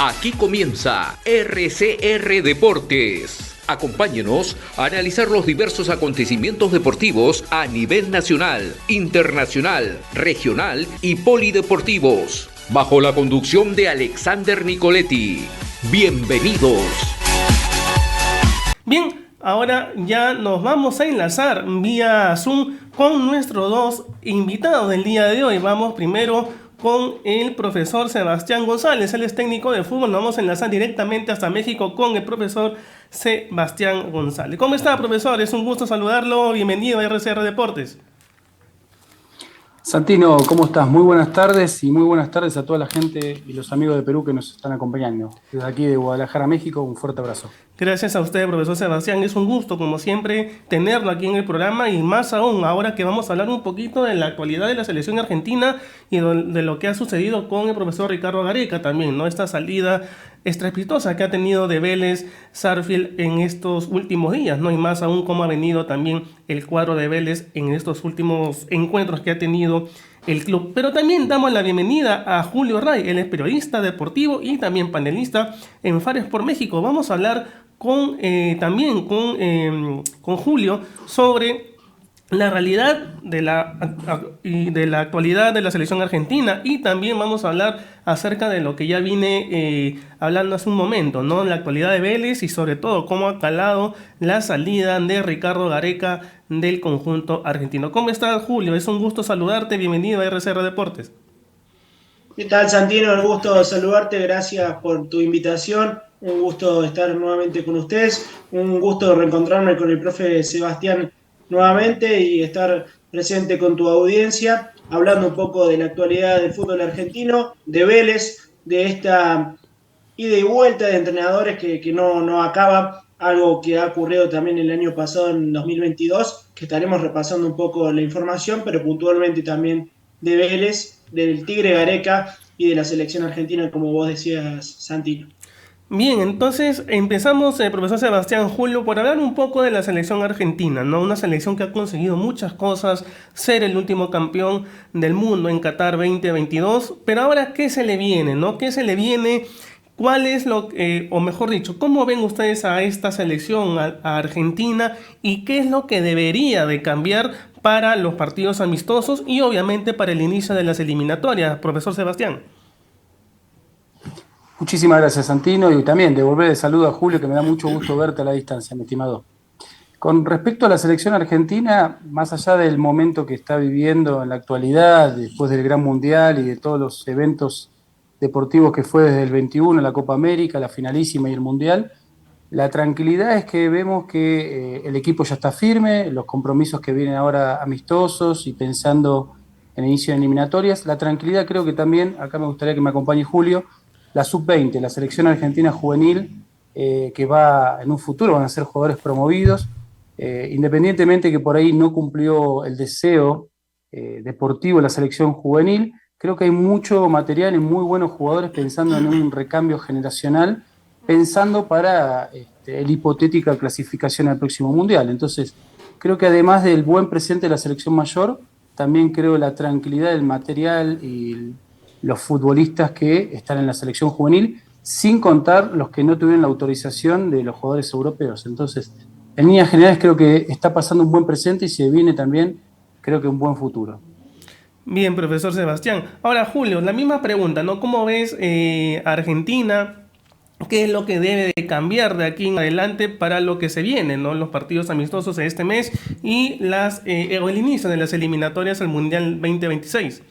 Aquí comienza RCR Deportes. Acompáñenos a analizar los diversos acontecimientos deportivos a nivel nacional, internacional, regional y polideportivos, bajo la conducción de Alexander Nicoletti. Bienvenidos. Bien, ahora ya nos vamos a enlazar vía Zoom con nuestros dos invitados del día de hoy. Vamos primero con el profesor Sebastián González, él es técnico de fútbol. Nos vamos a enlazar directamente hasta México con el profesor Sebastián González. ¿Cómo está, profesor? Es un gusto saludarlo. Bienvenido a RCR Deportes. Santino, ¿cómo estás? Muy buenas tardes y muy buenas tardes a toda la gente y los amigos de Perú que nos están acompañando. Desde aquí de Guadalajara, México, un fuerte abrazo. Gracias a usted, profesor Sebastián. Es un gusto, como siempre, tenerlo aquí en el programa y más aún ahora que vamos a hablar un poquito de la actualidad de la selección argentina y de lo que ha sucedido con el profesor Ricardo Gareca también, ¿no? Esta salida estrepitosa que ha tenido de Vélez Sarsfield en estos últimos días, ¿no? Y más aún cómo ha venido también el cuadro de Vélez en estos últimos encuentros que ha tenido el club. Pero también damos la bienvenida a Julio Ray, él es periodista deportivo y también panelista en Fares por México. Vamos a hablar también con Julio sobre la realidad de la actualidad de la selección argentina, y también vamos a hablar acerca de lo que ya vine hablando hace un momento, ¿no? La actualidad de Vélez y sobre todo cómo ha calado la salida de Ricardo Gareca del conjunto argentino. ¿Cómo estás, Julio? Es un gusto saludarte, bienvenido a RCR Deportes. ¿Qué tal, Santino? Un gusto saludarte, gracias por tu invitación. Un gusto estar nuevamente con ustedes, un gusto reencontrarme con el profe Sebastián nuevamente y estar presente con tu audiencia, hablando un poco de la actualidad del fútbol argentino, de Vélez, de esta ida y vuelta de entrenadores que no acaba, algo que ha ocurrido también el año pasado, en 2022, que estaremos repasando un poco la información, pero puntualmente también de Vélez, del Tigre Gareca y de la selección argentina, como vos decías, Santino. Bien, entonces empezamos, profesor Sebastián, Julio, por hablar un poco de la selección argentina, ¿no? Una selección que ha conseguido muchas cosas, ser el último campeón del mundo en Qatar 2022, pero ahora, ¿qué se le viene, no? ¿Qué se le viene? ¿Cuál es o mejor dicho, cómo ven ustedes a esta selección, a Argentina, y qué es lo que debería de cambiar para los partidos amistosos y obviamente para el inicio de las eliminatorias, profesor Sebastián? Muchísimas gracias, Santino, y también devolver el saludo a Julio, que me da mucho gusto verte a la distancia, mi estimado. Con respecto a la selección argentina, más allá del momento que está viviendo en la actualidad, después del Gran Mundial y de todos los eventos deportivos que fue desde el 21, la Copa América, la finalísima y el Mundial, la tranquilidad es que vemos que el equipo ya está firme, los compromisos que vienen ahora amistosos y pensando en el inicio de eliminatorias. La tranquilidad creo que también, acá me gustaría que me acompañe Julio, la sub-20, la selección argentina juvenil, que va en un futuro, van a ser jugadores promovidos, independientemente que por ahí no cumplió el deseo deportivo de la selección juvenil. Creo que hay mucho material y muy buenos jugadores pensando en un recambio generacional, pensando para la hipotética clasificación al próximo Mundial. Entonces, creo que además del buen presente de la selección mayor, también creo la tranquilidad del material y los futbolistas que están en la selección juvenil, sin contar los que no tuvieron la autorización de los jugadores europeos. Entonces, en líneas generales creo que está pasando un buen presente y se viene también, creo que un buen futuro. Bien, profesor Sebastián. Ahora, Julio, la misma pregunta, ¿no? ¿Cómo ves Argentina? ¿Qué es lo que debe de cambiar de aquí en adelante para lo que se viene, ¿no? Los partidos amistosos de este mes y el inicio de las eliminatorias al Mundial 2026.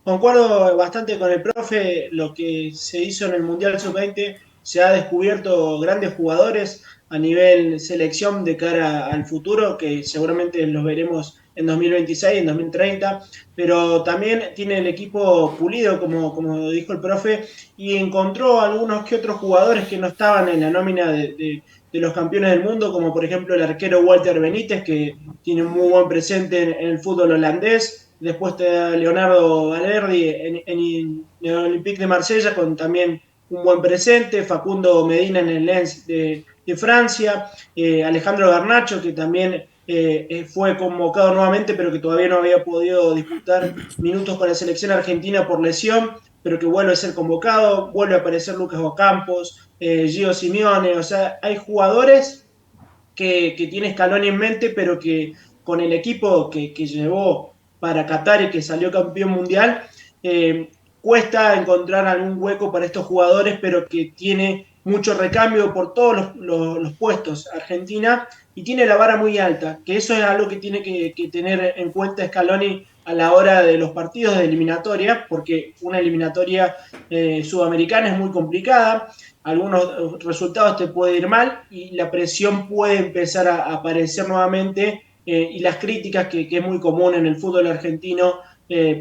Concuerdo bastante con el profe, lo que se hizo en el Mundial Sub-20, se ha descubierto grandes jugadores a nivel selección de cara al futuro, que seguramente los veremos en 2026, en 2030, pero también tiene el equipo pulido, como dijo el profe, y encontró algunos que otros jugadores que no estaban en la nómina de los campeones del mundo, como por ejemplo el arquero Walter Benítez, que tiene un muy buen presente en el fútbol holandés. Después está Leonardo Valerdi en el Olympique de Marsella, con también un buen presente. Facundo Medina en el Lens de Francia. Alejandro Garnacho, que también fue convocado nuevamente, pero que todavía no había podido disputar minutos con la selección argentina por lesión. pero que vuelve a ser convocado, vuelve a aparecer Lucas Ocampos, Gio Simeone, o sea, hay jugadores que tiene Scaloni en mente, pero que con el equipo que llevó para Qatar y que salió campeón mundial, cuesta encontrar algún hueco para estos jugadores, pero que tiene mucho recambio por todos los puestos Argentina y tiene la vara muy alta, que eso es algo que tiene que tener en cuenta Scaloni a la hora de los partidos de eliminatoria, porque una eliminatoria sudamericana es muy complicada, algunos resultados te pueden ir mal y la presión puede empezar a aparecer nuevamente y las críticas que es muy común en el fútbol argentino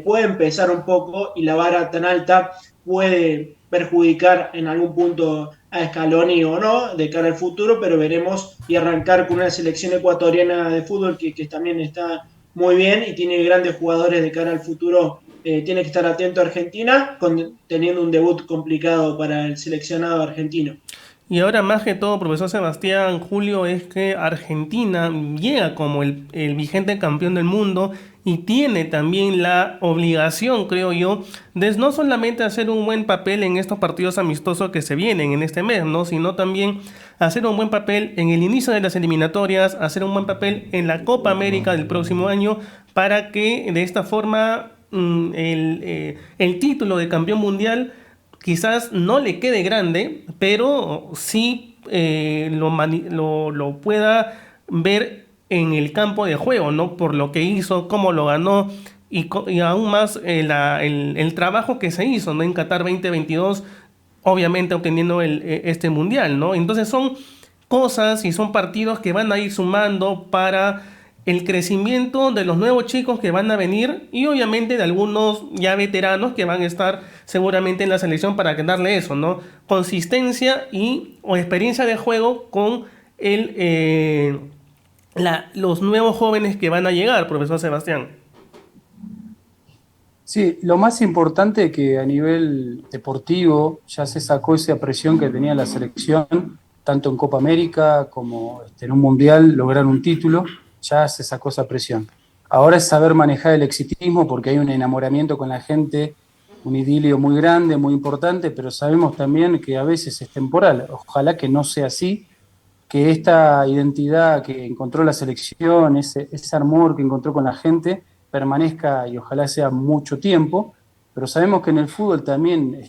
puede empezar un poco y la vara tan alta puede perjudicar en algún punto a Scaloni o no de cara al futuro, pero veremos y arrancar con una selección ecuatoriana de fútbol que también está muy bien y tiene grandes jugadores de cara al futuro. Tiene que estar atento a Argentina, teniendo un debut complicado para el seleccionado argentino. Y ahora más que todo, profesor Sebastián, Julio, es que Argentina llega como el vigente campeón del mundo y tiene también la obligación, creo yo, de no solamente hacer un buen papel en estos partidos amistosos que se vienen en este mes, ¿no? Sino también hacer un buen papel en el inicio de las eliminatorias, hacer un buen papel en la Copa América del próximo año, para que de esta forma el título de campeón mundial quizás no le quede grande, pero sí lo pueda ver en el campo de juego, ¿no? Por lo que hizo, cómo lo ganó y aún más el trabajo que se hizo, ¿no? En Qatar 2022, obviamente obteniendo este mundial, ¿no? Entonces son cosas y son partidos que van a ir sumando para el crecimiento de los nuevos chicos que van a venir y obviamente de algunos ya veteranos que van a estar seguramente en la selección para darle eso, ¿no? Consistencia o experiencia de juego con los nuevos jóvenes que van a llegar, profesor Sebastián. Sí, lo más importante es que a nivel deportivo ya se sacó esa presión que tenía la selección, tanto en Copa América como en un Mundial, lograr un título. Ya se sacó esa presión. Ahora es saber manejar el exitismo porque hay un enamoramiento con la gente, un idilio muy grande, muy importante, pero sabemos también que a veces es temporal. Ojalá que no sea así, que esta identidad que encontró la selección, ese amor que encontró con la gente, permanezca y ojalá sea mucho tiempo, pero sabemos que en el fútbol también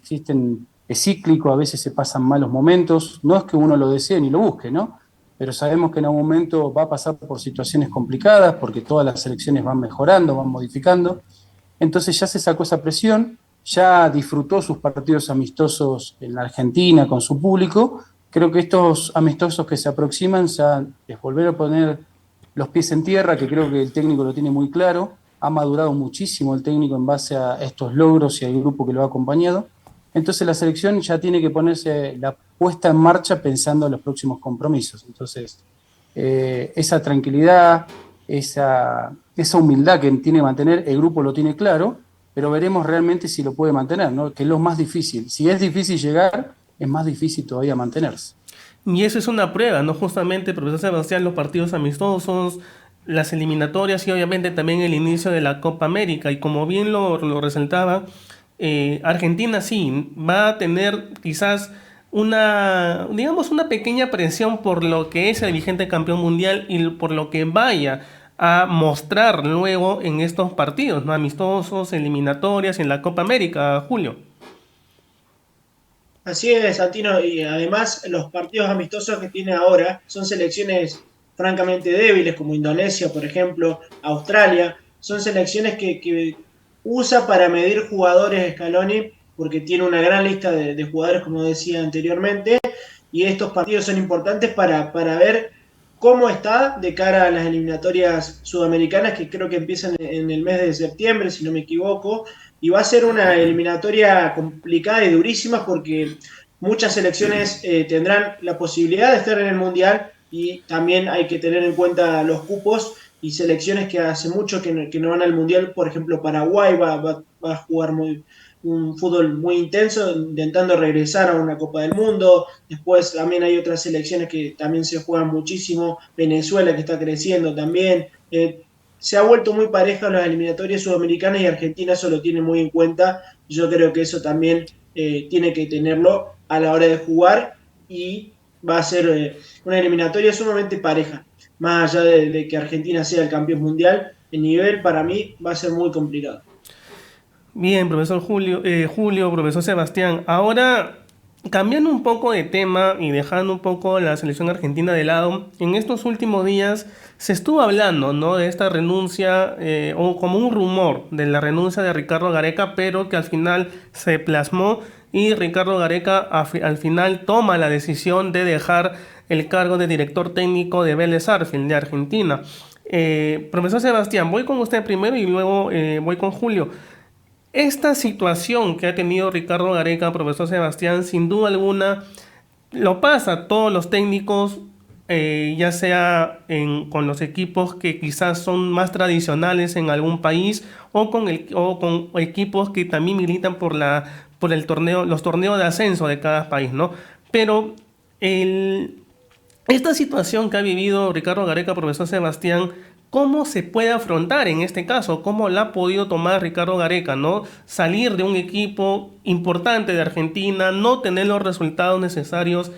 es cíclico, a veces se pasan malos momentos, no es que uno lo desee ni lo busque, ¿no? Pero sabemos que en algún momento va a pasar por situaciones complicadas, porque todas las selecciones van mejorando, van modificando. Entonces ya se sacó esa presión, ya disfrutó sus partidos amistosos en la Argentina con su público. Creo que estos amistosos que se aproximan ya es volver a poner los pies en tierra, que creo que el técnico lo tiene muy claro. Ha madurado muchísimo el técnico en base a estos logros y al grupo que lo ha acompañado. Entonces la selección ya tiene que ponerse la puesta en marcha pensando en los próximos compromisos. Entonces, esa tranquilidad, esa humildad que tiene que mantener, el grupo lo tiene claro, pero veremos realmente si lo puede mantener, ¿no? Que es lo más difícil. Si es difícil llegar, es más difícil todavía mantenerse. Y eso es una prueba, ¿no? Justamente, profesor Sebastián, los partidos amistosos, las eliminatorias y obviamente también el inicio de la Copa América. Y como bien lo resaltaba, Argentina sí va a tener quizás una pequeña presión por lo que es el vigente campeón mundial y por lo que vaya a mostrar luego en estos partidos, ¿no? Amistosos, eliminatorias en la Copa América, Julio. Así es, Santino, y además los partidos amistosos que tiene ahora son selecciones francamente débiles, como Indonesia, por ejemplo, Australia, son selecciones que usa para medir jugadores Scaloni, porque tiene una gran lista de jugadores, como decía anteriormente, y estos partidos son importantes para ver cómo está de cara a las eliminatorias sudamericanas, que creo que empiezan en el mes de septiembre, si no me equivoco, y va a ser una eliminatoria complicada y durísima porque muchas selecciones tendrán la posibilidad de estar en el Mundial y también hay que tener en cuenta los cupos y selecciones que hace mucho que no van al Mundial. Por ejemplo, Paraguay va a jugar un fútbol muy intenso, intentando regresar a una Copa del Mundo. Después también hay otras selecciones que también se juegan muchísimo. Venezuela, que está creciendo también. Se ha vuelto muy pareja las eliminatorias sudamericanas y Argentina eso lo tiene muy en cuenta Yo creo que eso también tiene que tenerlo a la hora de jugar y va a ser una eliminatoria sumamente pareja. Más allá de que Argentina sea el campeón mundial, el nivel para mí va a ser muy complicado. Bien, profesor Julio, profesor Sebastián. Ahora, cambiando un poco de tema y dejando un poco la selección argentina de lado, en estos últimos días se estuvo hablando, ¿no?, de esta renuncia, o como un rumor de la renuncia de Ricardo Gareca, pero que al final se plasmó y Ricardo Gareca al final toma la decisión de dejar el cargo de director técnico de Vélez Sarsfield de Argentina. Profesor Sebastián, voy con usted primero y luego voy con Julio. Esta situación que ha tenido Ricardo Gareca, profesor Sebastián, sin duda alguna, lo pasa a todos los técnicos, ya sea con los equipos que quizás son más tradicionales en algún país o con equipos que también militan por el torneo, los torneos de ascenso de cada país, ¿no? Pero esta situación que ha vivido Ricardo Gareca, profesor Sebastián, ¿cómo se puede afrontar en este caso? ¿Cómo la ha podido tomar Ricardo Gareca, ¿no? Salir de un equipo importante de Argentina, no tener los resultados necesarios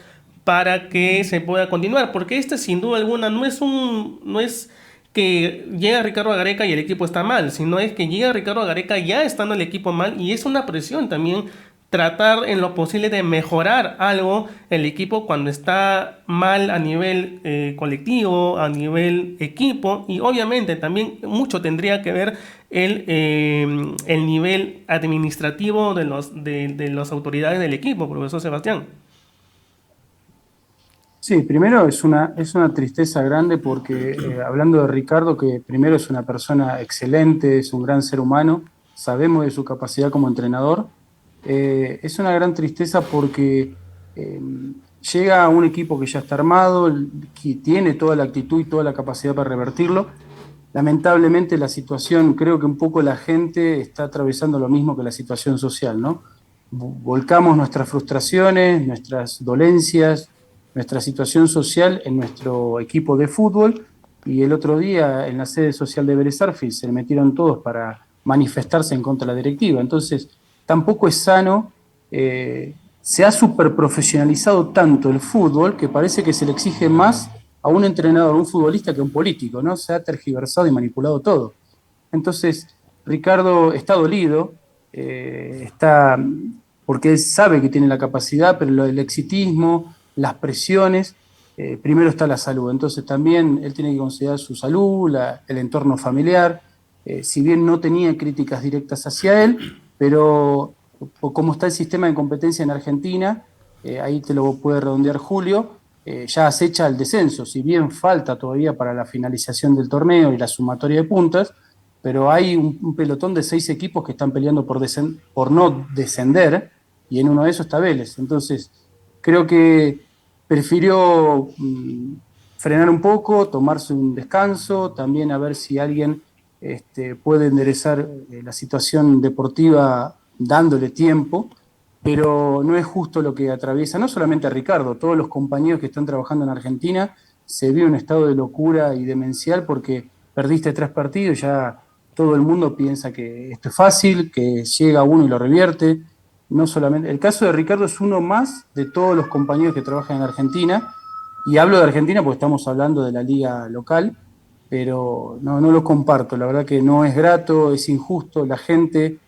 para que se pueda continuar, porque este sin duda alguna no es que llega Ricardo Gareca y el equipo está mal, sino es que llega Ricardo Gareca ya estando el equipo mal y es una presión también tratar en lo posible de mejorar algo el equipo cuando está mal a nivel colectivo, a nivel equipo, y obviamente también mucho tendría que ver el nivel administrativo de las autoridades del equipo, profesor Sebastián. Sí, primero es una tristeza grande porque hablando de Ricardo, que primero es una persona excelente, es un gran ser humano, sabemos de su capacidad como entrenador, es una gran tristeza porque eh, llega a un equipo que ya está armado, que tiene toda la actitud y toda la capacidad para revertirlo. Lamentablemente la situación, creo que un poco la gente está atravesando lo mismo que la situación social, ¿no? Volcamos nuestras frustraciones, nuestras dolencias, nuestra situación social en nuestro equipo de fútbol, y el otro día en la sede social de Vélez Sarsfield se le metieron todos para manifestarse en contra de la directiva. Entonces, tampoco es sano. Se ha superprofesionalizado tanto el fútbol que parece que se le exige más a un entrenador, a un futbolista, que a un político, ¿no? Se ha tergiversado y manipulado todo. Entonces, Ricardo está dolido, está porque él sabe que tiene la capacidad, pero el exitismo, las presiones, primero está la salud. Entonces también él tiene que considerar su salud, el entorno familiar, si bien no tenía críticas directas hacia él, pero como está el sistema de competencia en Argentina, ahí te lo puede redondear Julio, ya acecha el descenso, si bien falta todavía para la finalización del torneo y la sumatoria de puntas, pero hay un pelotón de 6 equipos que están peleando por no descender, y en uno de esos está Vélez. Entonces, creo que prefirió frenar un poco, tomarse un descanso, también a ver si alguien puede enderezar la situación deportiva dándole tiempo, pero no es justo lo que atraviesa, no solamente a Ricardo, todos los compañeros que están trabajando en Argentina. Se vive un estado de locura y demencial porque perdiste 3 partidos, ya todo el mundo piensa que esto es fácil, que llega uno y lo revierte. No solamente, el caso de Ricardo es uno más de todos los compañeros que trabajan en Argentina, y hablo de Argentina porque estamos hablando de la liga local, pero no lo comparto, la verdad que no es grato, es injusto. La gente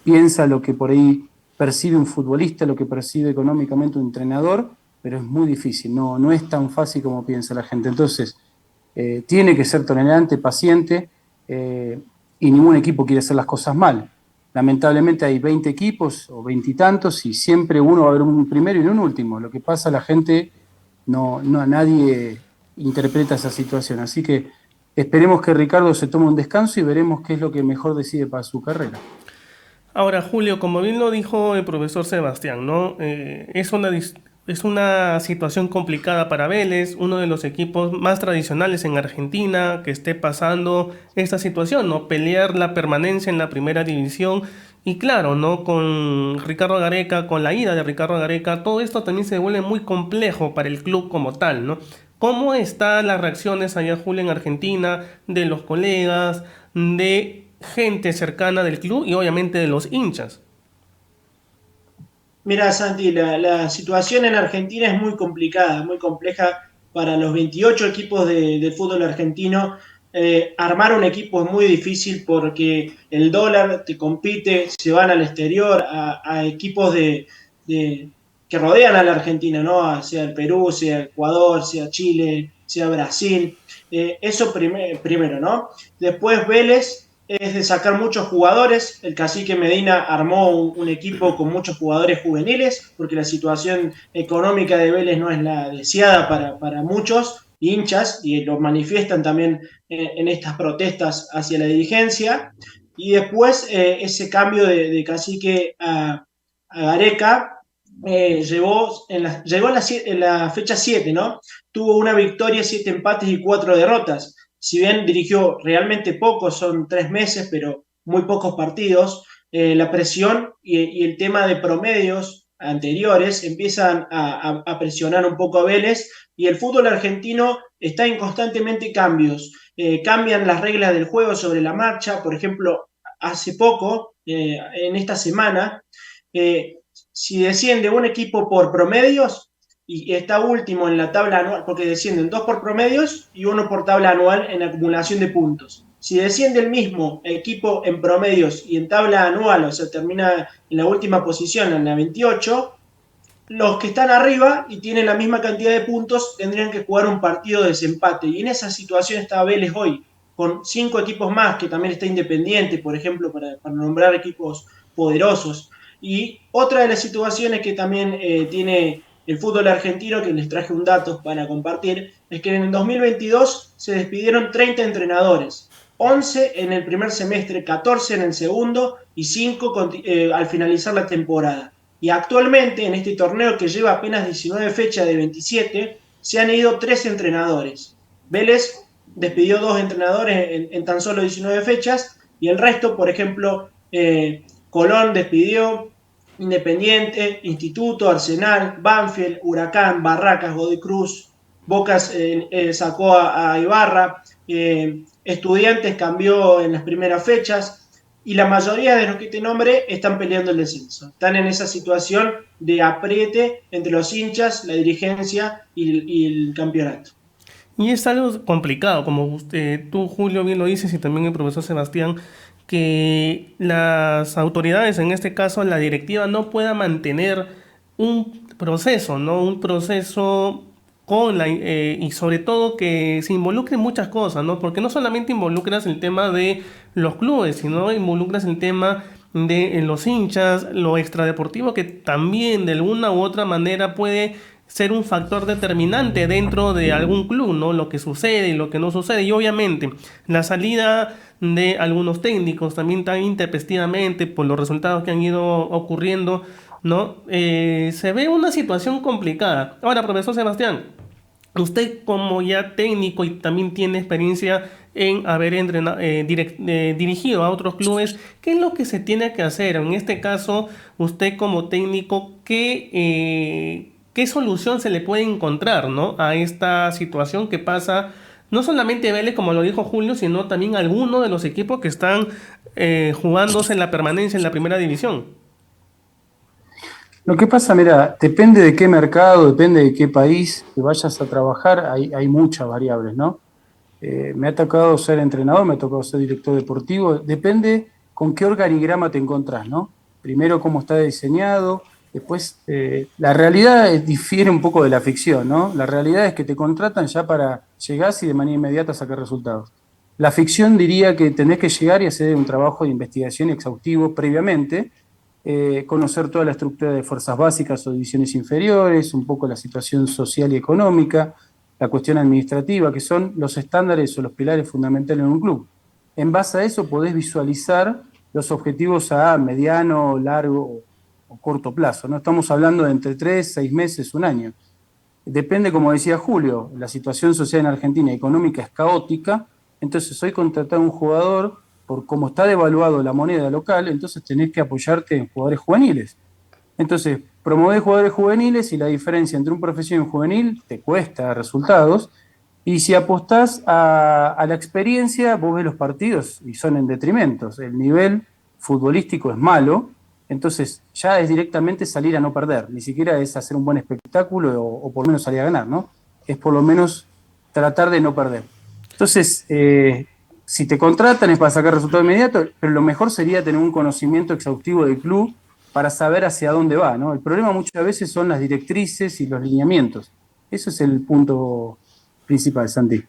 piensa lo que por ahí percibe un futbolista, lo que percibe económicamente un entrenador, pero es muy difícil, no es tan fácil como piensa la gente. Entonces, tiene que ser tolerante, paciente, y ningún equipo quiere hacer las cosas mal. Lamentablemente hay 20 equipos o 20 y tantos, y siempre uno va a haber un primero y un último. Lo que pasa, la gente a nadie interpreta esa situación. Así que esperemos que Ricardo se tome un descanso y veremos qué es lo que mejor decide para su carrera. Ahora, Julio, como bien lo dijo el profesor Sebastián, ¿no? Es una situación complicada para Vélez, uno de los equipos más tradicionales en Argentina, que esté pasando esta situación, ¿no? Pelear la permanencia en la primera división. Y claro, ¿no? Con Ricardo Gareca, con la ida de Ricardo Gareca, todo esto también se vuelve muy complejo para el club como tal, ¿no? ¿Cómo están las reacciones allá, Julio, en Argentina, de los colegas, de gente cercana del club y obviamente de los hinchas. Mira, Santi, la situación en Argentina es muy complicada, muy compleja para los 28 equipos del fútbol argentino. Armar un equipo es muy difícil porque el dólar te compite, se van al exterior a equipos de- que rodean a la Argentina, ¿no? Sea el Perú, sea Ecuador, sea Chile, sea Brasil. Eso primero, ¿no? Después Vélez es de sacar muchos jugadores. El cacique Medina armó un equipo con muchos jugadores juveniles, porque la situación económica de Vélez no es la deseada para muchos hinchas, y lo manifiestan también en estas protestas hacia la dirigencia. Y después ese cambio de cacique a Gareca llegó en la fecha 7, ¿no? Tuvo una victoria, 7 empates y 4 derrotas. Si bien dirigió realmente poco, son 3 meses, pero muy pocos partidos, la presión y el tema de promedios anteriores empiezan a presionar un poco a Vélez, y el fútbol argentino está en constantemente cambios. Cambian las reglas del juego sobre la marcha. Por ejemplo, hace poco, en esta semana, eh, si desciende un equipo por promedios y está último en la tabla anual, porque descienden dos por promedios y uno por tabla anual en acumulación de puntos. Si desciende el mismo equipo en promedios y en tabla anual, o sea, termina en la última posición, en la 28, los que están arriba y tienen la misma cantidad de puntos tendrían que jugar un partido de desempate. Y en esa situación está Vélez hoy, con 5 equipos más, que también está Independiente, por ejemplo, para nombrar equipos poderosos. Y otra de las situaciones que también tiene el fútbol argentino, que les traje un dato para compartir, es que en el 2022 se despidieron 30 entrenadores. 11 en el primer semestre, 14 en el segundo y 5 al finalizar la temporada. Y actualmente, en este torneo que lleva apenas 19 fechas de 27, se han ido 3 entrenadores. Vélez despidió 2 entrenadores en tan solo 19 fechas, y el resto, por ejemplo, Colón despidió, Independiente, Instituto, Arsenal, Banfield, Huracán, Barracas, Godoy Cruz, Bocas sacó a Ibarra, Estudiantes cambió en las primeras fechas, y la mayoría de los que te nombré están peleando el descenso. Están en esa situación de apriete entre los hinchas, la dirigencia y el campeonato. Y es algo complicado, como tú, Julio, bien lo dices, y también el profesor Sebastián, que las autoridades, en este caso la directiva, no pueda mantener un proceso, ¿no? Un proceso y sobre todo que se involucren muchas cosas, ¿no? Porque no solamente involucras el tema de los clubes, sino involucras el tema de los hinchas, lo extradeportivo, que también de alguna u otra manera puede ser un factor determinante dentro de algún club, ¿no? Lo que sucede y lo que no sucede. Y obviamente la salida de algunos técnicos también tan intempestivamente por los resultados que han ido ocurriendo, ¿no? Se ve una situación complicada. Ahora, profesor Sebastián, usted como ya técnico y también tiene experiencia en haber dirigido a otros clubes, ¿qué es lo que se tiene que hacer? En este caso, usted como técnico, ¿qué solución se le puede encontrar, ¿no? A esta situación que pasa, no solamente Vélez, como lo dijo Julio, sino también algunos de los equipos que están jugándose en la permanencia en la primera división? Lo que pasa, mira, depende de qué mercado, depende de qué país que vayas a trabajar, hay muchas variables, ¿no? Me ha tocado ser entrenador, me ha tocado ser director deportivo, depende con qué organigrama te encontrás, ¿no? Primero cómo está diseñado, después la realidad difiere un poco de la ficción, ¿no? La realidad es que te contratan ya para llegar y de manera inmediata sacar resultados. La ficción diría que tenés que llegar y hacer un trabajo de investigación exhaustivo previamente, conocer toda la estructura de fuerzas básicas o divisiones inferiores, un poco la situación social y económica, la cuestión administrativa, que son los estándares o los pilares fundamentales en un club. En base a eso podés visualizar los objetivos a mediano, largo o corto plazo. No estamos hablando de entre 3, 6 meses, un año. Depende, como decía Julio, la situación social en Argentina económica es caótica, entonces hoy contratar a un jugador, por cómo está devaluado la moneda local, entonces tenés que apoyarte en jugadores juveniles. Entonces, promovés jugadores juveniles y la diferencia entre un profesional y un juvenil te cuesta resultados, Y si apostás a la experiencia, vos ves los partidos y son en detrimentos. El nivel futbolístico es malo, entonces ya es directamente salir a no perder. Ni siquiera es hacer un buen espectáculo o por lo menos salir a ganar, ¿no? Es por lo menos tratar de no perder. Entonces, si te contratan es para sacar resultado inmediato, pero lo mejor sería tener un conocimiento exhaustivo del club para saber hacia dónde va, ¿no? El problema muchas veces son las directrices y los lineamientos. Eso es el punto principal, Santi.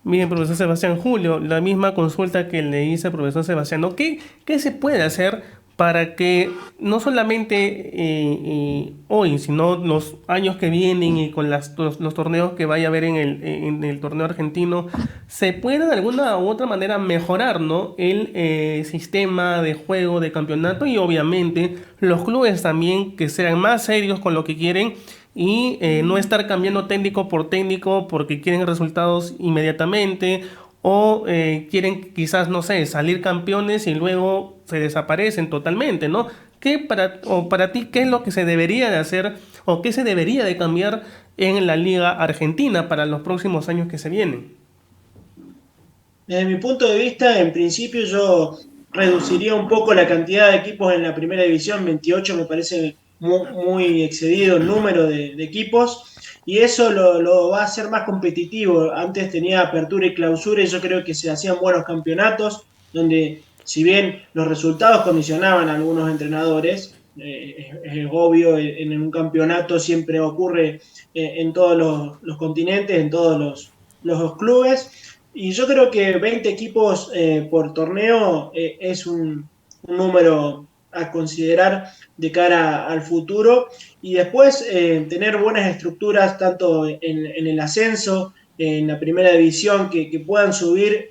Bien, profesor Sebastián, Julio, la misma consulta que le hice al profesor Sebastián, ¿no? ¿Qué se puede hacer para que no solamente hoy, sino los años que vienen y con los torneos que vaya a haber en el torneo argentino, se pueda de alguna u otra manera mejorar, ¿no? el sistema de juego, de campeonato, y obviamente los clubes también que sean más serios con lo que quieren y no estar cambiando técnico por técnico porque quieren resultados inmediatamente o quieren quizás, no sé, salir campeones y luego se desaparecen totalmente, ¿no? Para ti, ¿qué es lo que se debería de hacer o qué se debería de cambiar en la Liga Argentina para los próximos años que se vienen? Desde mi punto de vista, en principio yo reduciría un poco la cantidad de equipos en la primera división. 28 me parece muy excedido el número de equipos, y eso lo va a hacer más competitivo. Antes tenía apertura y clausura y yo creo que se hacían buenos campeonatos donde, si bien los resultados condicionaban a algunos entrenadores, es obvio, en un campeonato siempre ocurre en todos los continentes, en todos los clubes, y yo creo que 20 equipos por torneo es un número a considerar de cara al futuro, y después tener buenas estructuras tanto en el ascenso, en la primera división, que puedan subir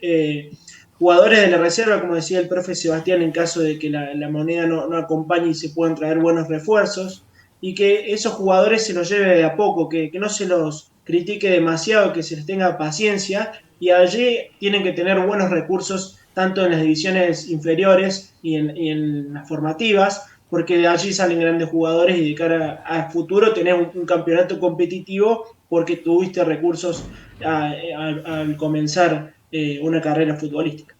jugadores de la reserva, como decía el profe Sebastián, en caso de que la moneda no acompañe y se puedan traer buenos refuerzos, y que esos jugadores se los lleve de a poco, que no se los critique demasiado, que se les tenga paciencia, y allí tienen que tener buenos recursos tanto en las divisiones inferiores y en las formativas, porque de allí salen grandes jugadores y de cara al futuro tenés un campeonato competitivo porque tuviste recursos al comenzar una carrera futbolística.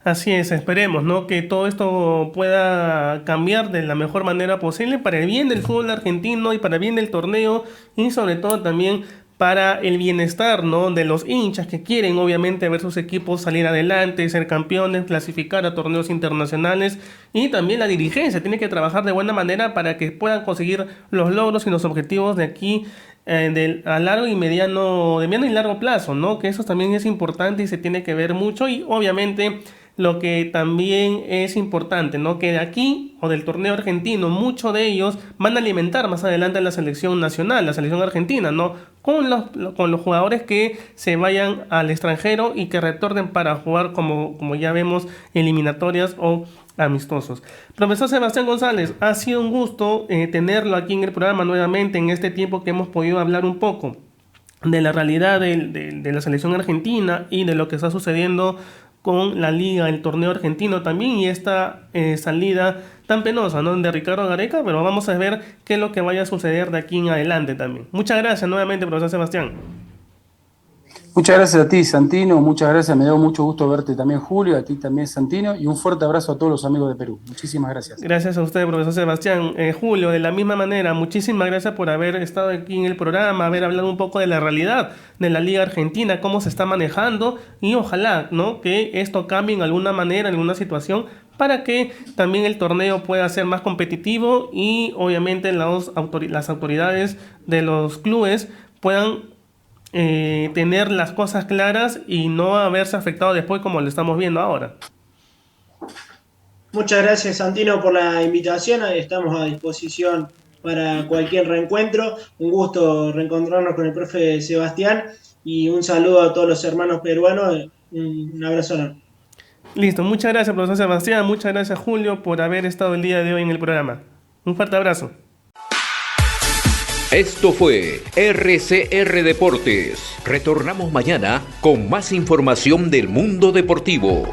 Así es, esperemos, ¿no? Que todo esto pueda cambiar de la mejor manera posible para el bien del fútbol argentino y para el bien del torneo, y sobre todo también para el bienestar, ¿no? de los hinchas que quieren obviamente ver sus equipos salir adelante, ser campeones, clasificar a torneos internacionales, y también la dirigencia tiene que trabajar de buena manera para que puedan conseguir los logros y los objetivos de aquí a largo y de mediano y largo plazo, ¿no? Que eso también es importante y se tiene que ver mucho, y obviamente lo que también es importante, ¿no? Que de aquí o del torneo argentino, muchos de ellos van a alimentar más adelante a la selección nacional, la selección argentina, ¿no? Con los jugadores que se vayan al extranjero y que retornen para jugar como ya vemos, eliminatorias o amistosos. Profesor Sebastián González, ha sido un gusto tenerlo aquí en el programa nuevamente en este tiempo que hemos podido hablar un poco de la realidad de la selección argentina y de lo que está sucediendo con la liga, el torneo argentino también, y esta salida tan penosa, ¿no? de Ricardo Gareca, pero vamos a ver qué es lo que vaya a suceder de aquí en adelante también. Muchas gracias nuevamente, profesor Sebastián. Muchas gracias a ti, Santino, muchas gracias, me dio mucho gusto verte también, Julio, a ti también, Santino, y un fuerte abrazo a todos los amigos de Perú. Muchísimas gracias. Gracias a usted, profesor Sebastián. Julio, de la misma manera, muchísimas gracias por haber estado aquí en el programa, haber hablado un poco de la realidad de la Liga Argentina, cómo se está manejando, y ojalá, ¿no? que esto cambie en alguna manera, en alguna situación, para que también el torneo pueda ser más competitivo y obviamente las autoridades de los clubes puedan tener las cosas claras y no haberse afectado después como lo estamos viendo ahora. Muchas gracias, Santino, por la invitación. Estamos a disposición para cualquier reencuentro. Un gusto reencontrarnos con el profe Sebastián, y un saludo a todos los hermanos peruanos. Un abrazo enorme. Listo, muchas gracias, profesor Sebastián, muchas gracias, Julio, por haber estado el día de hoy en el programa. Un fuerte abrazo. Esto fue RCR Deportes. Retornamos mañana con más información del mundo deportivo.